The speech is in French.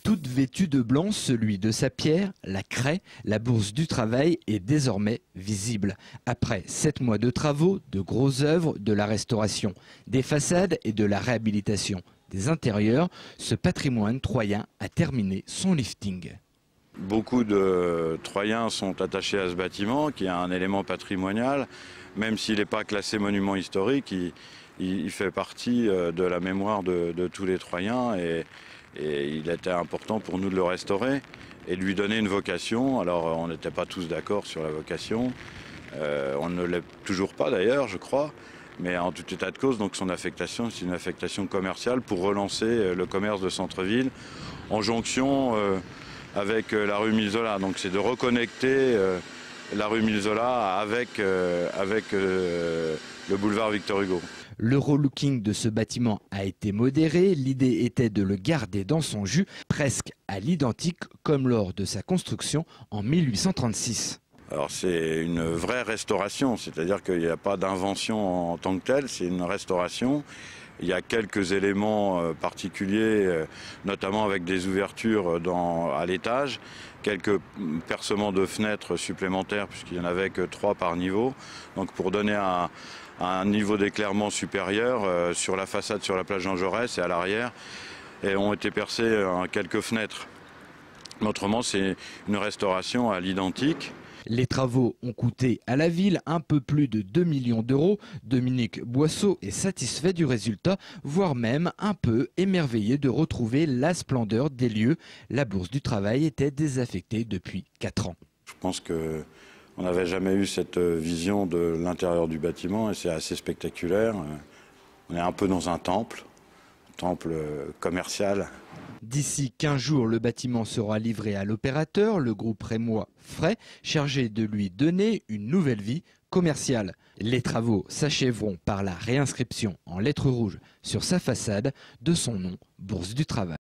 Toute vêtue de blanc, celui de sa pierre, la craie, la Bourse du Travail est désormais visible. Après 7 mois de travaux, de grosses œuvres, de la restauration, des façades et de la réhabilitation des intérieurs, ce patrimoine troyen a terminé son lifting. Beaucoup de Troyens sont attachés à ce bâtiment qui est un élément patrimonial. Même s'il n'est pas classé monument historique, il fait partie de la mémoire de tous les Troyens et il était important pour nous de le restaurer et de lui donner une vocation. Alors on n'était pas tous d'accord sur la vocation, on ne l'est toujours pas d'ailleurs je crois, mais en tout état de cause, donc son affectation, c'est une affectation commerciale pour relancer le commerce de centre-ville en jonction avec la rue Mille-Zola. Donc c'est de reconnecter la rue Mille-Zola avec le boulevard Victor Hugo. Le relooking de ce bâtiment a été modéré. L'idée était de le garder dans son jus, presque à l'identique comme lors de sa construction en 1836. Alors c'est une vraie restauration, c'est-à-dire qu'il n'y a pas d'invention en tant que telle, c'est une restauration. Il y a quelques éléments particuliers, notamment avec des ouvertures à l'étage, quelques percements de fenêtres supplémentaires, puisqu'il n'y en avait que 3 par niveau, donc pour donner un niveau d'éclairement supérieur sur la façade sur la place Jean Jaurès et à l'arrière, et ont été percées quelques fenêtres. Mais autrement, c'est une restauration à l'identique. Les travaux ont coûté à la ville un peu plus de 2 millions d'euros. Dominique Boisseau est satisfait du résultat, voire même un peu émerveillé de retrouver la splendeur des lieux. La Bourse du Travail était désaffectée depuis 4 ans. Je pense qu'on n'avait jamais eu cette vision de l'intérieur du bâtiment et c'est assez spectaculaire. On est un peu dans un temple commercial. D'ici 15 jours, le bâtiment sera livré à l'opérateur, le groupe rémois Fray, chargé de lui donner une nouvelle vie commerciale. Les travaux s'achèveront par la réinscription en lettres rouges sur sa façade de son nom, Bourse du Travail.